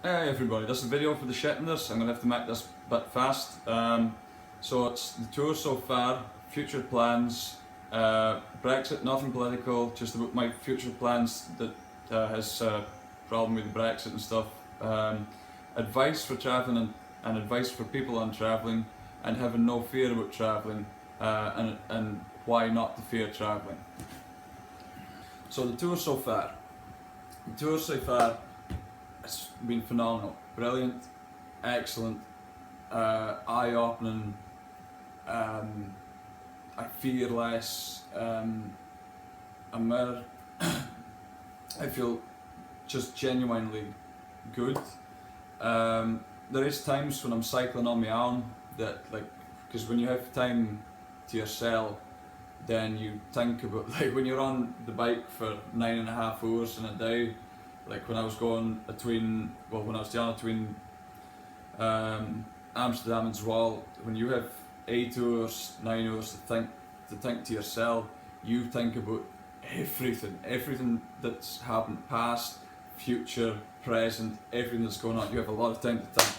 Hey everybody, this is a video for the shittenders. I'm going to have to make this a bit fast. So it's the tour so far, future plans, Brexit, nothing political, just about my future plans that has problem with the Brexit and stuff. Advice for travelling and advice for people on travelling and having no fear about travelling and why not to fear travelling. So the tour so far. The tour so far it's been phenomenal, brilliant, excellent, eye-opening. I fear less. I'm more, I feel just genuinely good. There is times when I'm cycling on my own that because when you have time to yourself, then you think about when you're on the bike for 9.5 hours in a day. Like when I was going when I was down between Amsterdam and Zwolle, when you have 8 hours, 9 hours to think to yourself, you think about everything that's happened, past, future, present, everything that's going on. You have a lot of time to think,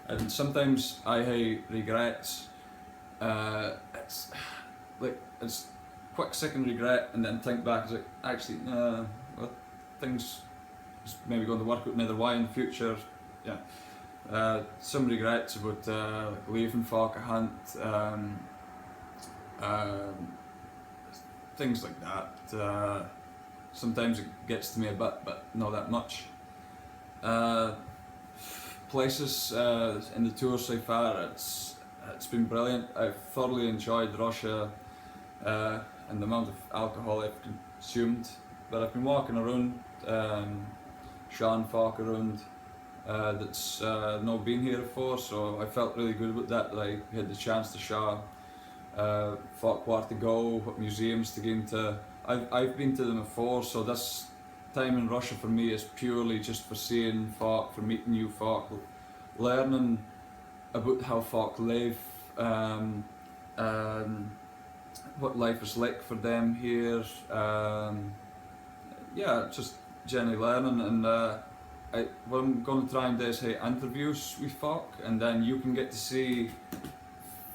and sometimes I have regrets. It's quick second regret, and then think back. It's like actually, well, things maybe going to work out another way in the future. Yeah, some regrets about leaving Falkland, things like that. Sometimes it gets to me a bit, but not that much. Places in the tour so far, it's been brilliant. I've thoroughly enjoyed Russia and the amount of alcohol I've consumed. But I've been walking around, showing folk around that's not been here before, so I felt really good about that I had the chance to show folk where to go, what museums to get into. I've been to them before, so this time in Russia for me is purely just for seeing folk, for meeting new folk, learning about how folk live, what life is like for them here. Yeah, just generally learning, and what I'm going to try and do is interviews with folk, and then you can get to see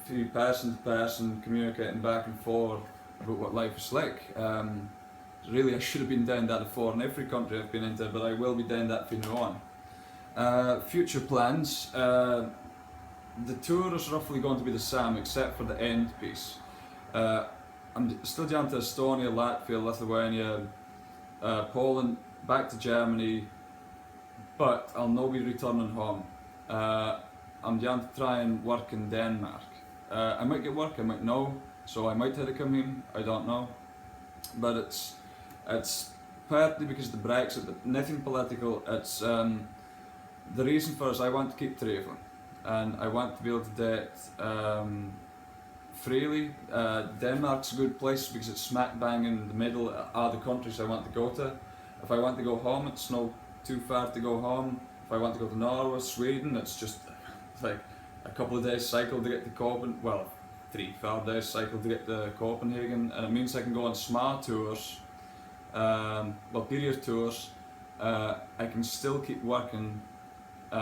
through person to person, communicating back and forth about what life is like. Really, I should have been doing that before in every country I've been into, but I will be doing that from now on. Future plans. The tour is roughly going to be the same, except for the end piece. I'm still down to Estonia, Latvia, Lithuania, Poland, back to Germany, but I'll not be returning home. I'm down to try and work in Denmark. I might get work, I might no, so I might have to come in, I don't know. But it's partly because of the Brexit, but nothing political. It's the reason for it is I want to keep travelling, and I want to be able to do it freely. Denmark's a good place because it's smack bang in the middle of the countries I want to go to. If I want to go home, it's not too far to go home. If I want to go to Norway, Sweden, it's just like a couple of days cycle to get to Copenhagen. Well, 3-4 days cycle to get to Copenhagen, and it means I can go on small tours, period tours. I can still keep working,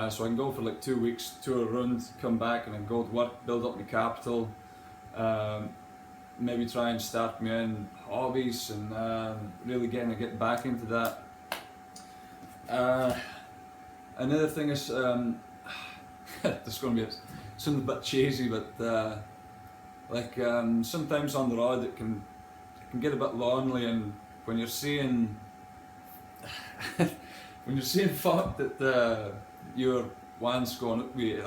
so I can go for like 2 weeks, tour around, come back, and then go to work, build up my capital. Maybe try and start my own hobbies and really get back into that. Another thing is, this is going to be something a bit cheesy, but sometimes on the road it can get a bit lonely, and when you're seeing folk that you're once going up with,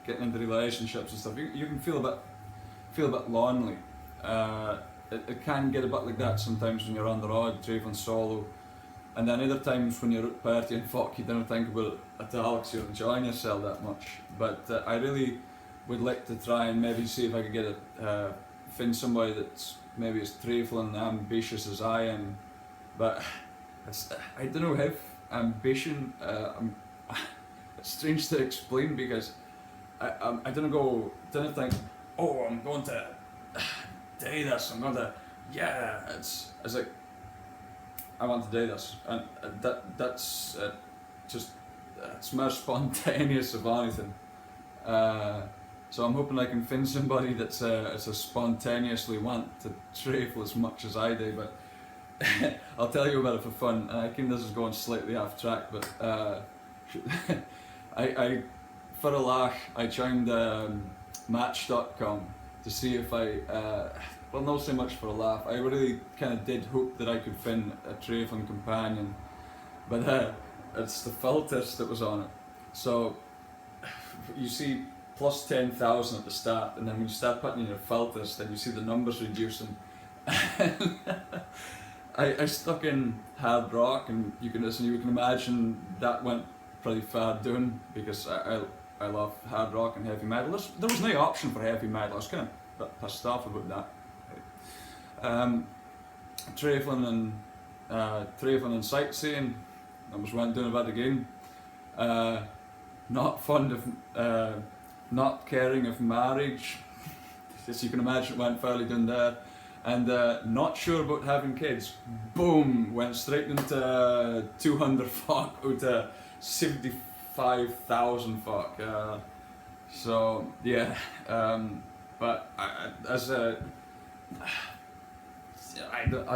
getting into relationships and stuff, you can feel a bit lonely. It can get a bit like that sometimes when you're on the road travelling solo, and then other times when you're out partying folk, you don't think about it at all because you're enjoying yourself that much. But I really would like to try and maybe see if I could get find somebody that's maybe as travelling ambitious as I am, but I don't know if ambition. It's strange to explain because I don't think, oh, I'm going to do this, I'm going to, yeah, it's like I want to do this, and that's just it's more spontaneous of anything. So I'm hoping I can find somebody that's a spontaneously want to travel as much as I do. But I'll tell you about it for fun. I think this is going slightly off track, but I for a laugh I joined Match.com to see if I well, not so much for a laugh. I really kind of did hope that I could find a travelling companion, but it's the filters that was on it. So you see plus 10,000 at the start, and then when you start putting in your filters, then you see the numbers reducing. I stuck in hard rock, and you can imagine that went pretty far down, because I love hard rock and heavy metal. There was no option for heavy metal. I was kind of a bit pissed off about that. Travelling and sightseeing, I was went doing a bit again. Not fond of not caring of marriage, as you can imagine, it went fairly down there. And not sure about having kids. Boom! Went straight into 200 fuck out of 75,000 fuck. So yeah, but I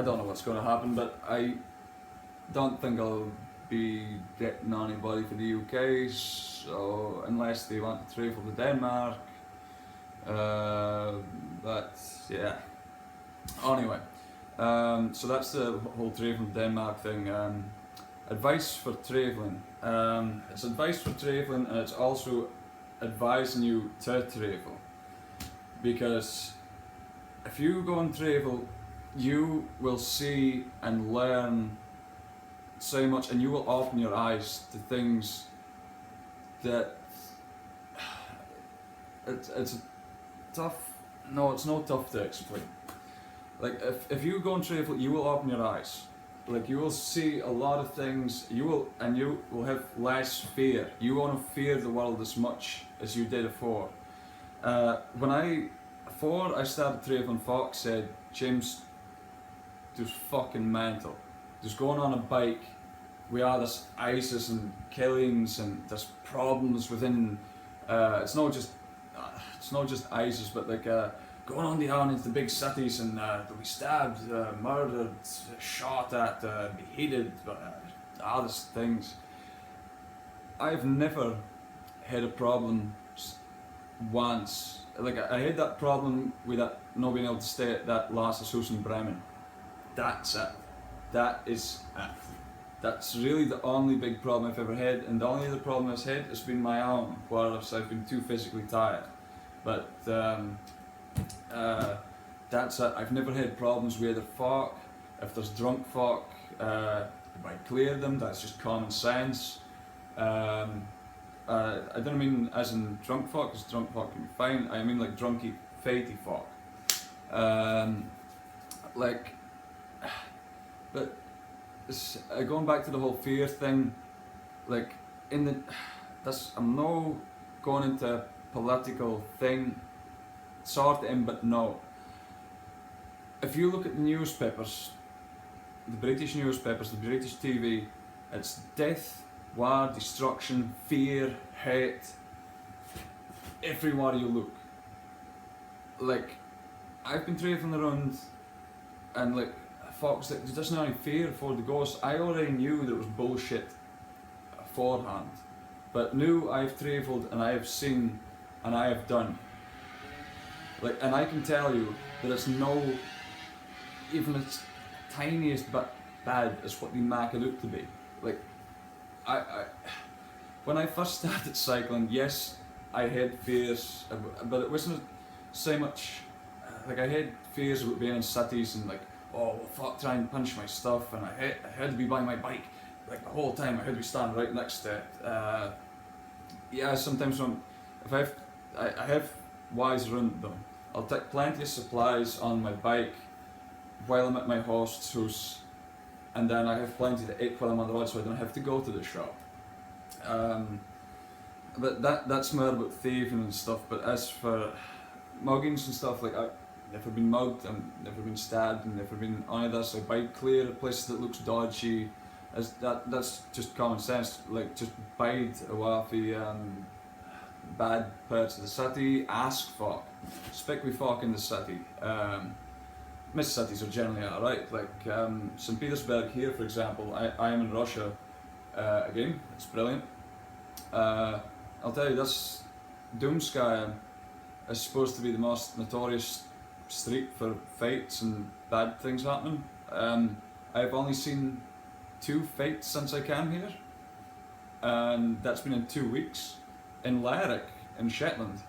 don't know what's going to happen, but I don't think I'll be getting anybody for the UK, so unless they want to travel to Denmark. But yeah. Anyway, so that's the whole travelling to Denmark thing. Advice for travelling. It's advice for travelling, and it's also advising you to travel. Because if you go and travel, you will see and learn so much, and you will open your eyes to things that it's tough. No, it's not tough to explain. Like if you go and travel, you will open your eyes. Like you will see a lot of things. You will have less fear. You won't fear the world as much as you did before. Before I started traveling, Fox said, James, just fucking mental. Just going on a bike, we are this ISIS and killings, and there's problems within. It's not just ISIS, but like going on down into the big cities, and they'll be stabbed, murdered, shot at, beheaded, all these things. I've never had a problem once. Like I had that problem with that not being able to stay at that last house in Bremen. That's it. That is it. That's really the only big problem I've ever had, and the only other problem I've had has been my own, whereas I've been too physically tired. But that's it. I've never had problems with other folk. If there's drunk folk, if I clear them, that's just common sense. I don't mean as in drunk folk, because drunk folk can be fine. I mean like drunky, fighty folk. But going back to the whole fear thing, like I'm no going into a political thing, sort of, but no. If you look at the newspapers, the British newspapers, the British TV, it's death, war, destruction, fear, hate, everywhere you look. Like, I've been travelling around, and like, folks that doesn't have any fear for the ghosts. I already knew that it was bullshit beforehand, but now I've travelled and I have seen and I have done. Like, and I can tell you that it's no, even its tiniest bit bad as what they make it out to be. Like, when I first started cycling, yes, I had fears, but it wasn't so much. Like, I had fears about being in cities and like, oh well, fuck, try and punch my stuff, and I had to be by my bike like the whole time. I had to be standing right next to it. Yeah, sometimes if I have wires around them, I'll take plenty of supplies on my bike while I'm at my host's house, and then I have plenty to eat while I'm on the road, so I don't have to go to the shop. But that's more about thieving and stuff. But as for muggings and stuff, like, I've never been mugged, I've never been stabbed, I've never been any of this. I bike clear places that looks dodgy. That's just common sense. Like, just bide away from bad parts of the city. Ask folk, speak with folk in the city. Most cities are generally alright. Like St. Petersburg here, for example. I am in Russia again. It's brilliant. I'll tell you, this Doomskaya is supposed to be the most notorious street for fights and bad things happening. I've only seen 2 fights since I came here, and that's been in 2 weeks. In Lerwick, in Shetland,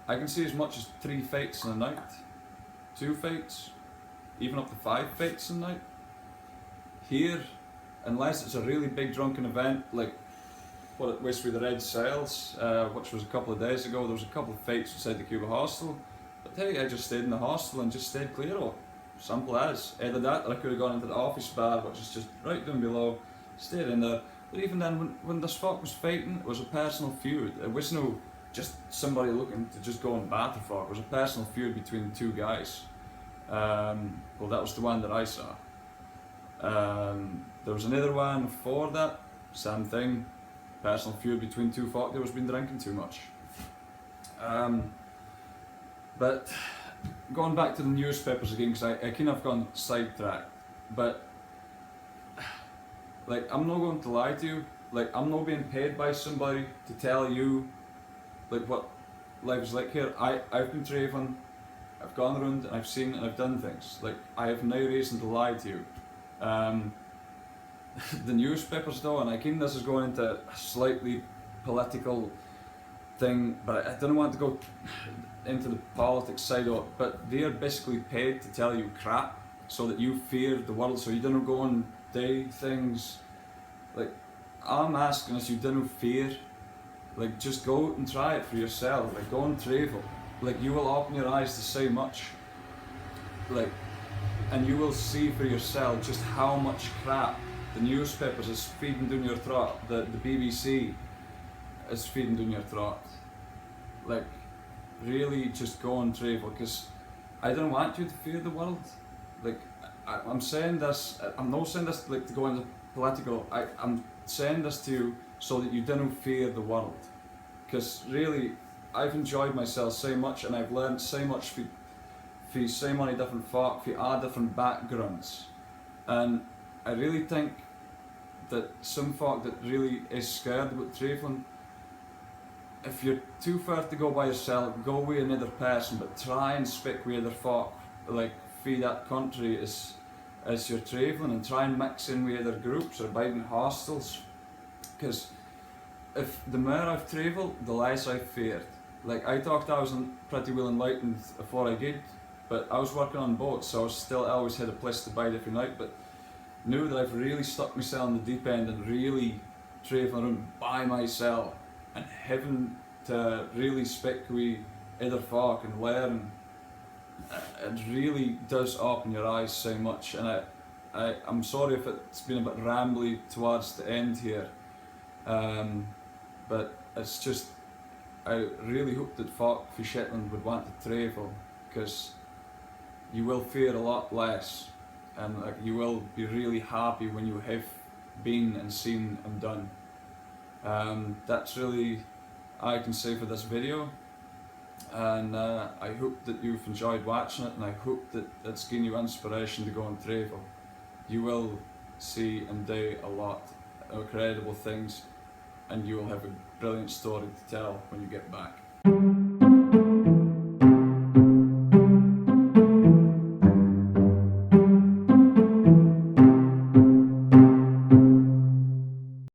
I can see as much as 3 fights in a night. 2 fights, even up to 5 fights in a night. Here, unless it's a really big drunken event, like what it was with the Red Sails, which was a couple of days ago, there was a couple of fights inside the Cuba hostel. But hey, I just stayed in the hostel and just stayed clear of it. Simple as. Either that, or I could have gone into the office bar, which is just right down below, stayed in there. But even then, when this folk was fighting, it was a personal feud. It was no just somebody looking to just go and batter folk. It was a personal feud between 2 guys. Well, that was the one that I saw. There was another one before that, same thing. Personal feud between 2 folk that was been drinking too much. But going back to the newspapers again, because I kind of gone sidetracked, but like, I'm not going to lie to you, like, I'm not being paid by somebody to tell you like what life is like here. I've been travelling, I've gone around and I've seen and I've done things. Like, I have no reason to lie to you. The newspapers though, and I think this is going into a slightly political thing, but I don't want to go into the politics side of it, but they are basically paid to tell you crap so that you fear the world, so you don't go and do things. Like, I'm asking us, you don't fear. Like, just go and try it for yourself. Like, go and travel. Like, you will open your eyes to so much. Like, and you will see for yourself just how much crap the newspapers is feeding down your throat, the BBC is feeding down your throat. Like, really just go and travel, because I don't want you to fear the world. Like, I'm saying this, I'm not saying this like to go into political, I'm saying this to you so that you don't fear the world. Because really, I've enjoyed myself so much and I've learned so much from so many different folk, from all different backgrounds. And I really think that some folk that really is scared about travelling, if you're too far to go by yourself, go with another person, but try and speak with other folk, like for that country as you're travelling, and try and mix in with other groups or abide in hostels. Because if the more I've travelled, the less I've feared. Like, I thought I was pretty well enlightened before I did, but I was working on boats, so I still always had a place to bide every night. But now that I've really stuck myself in the deep end and really travelling around by myself and having to really speak with other folk and learn, it really does open your eyes so much. And I'm sorry if it's been a bit rambly towards the end here, but it's just, I really hope that folk for Shetland would want to travel, because you will fear a lot less, and like, you will be really happy when you have been and seen and done. That's really all I can say for this video, and I hope that you've enjoyed watching it, and I hope that it's given you inspiration to go and travel. You will see and do a lot of incredible things, and you will have a brilliant story to tell when you get back.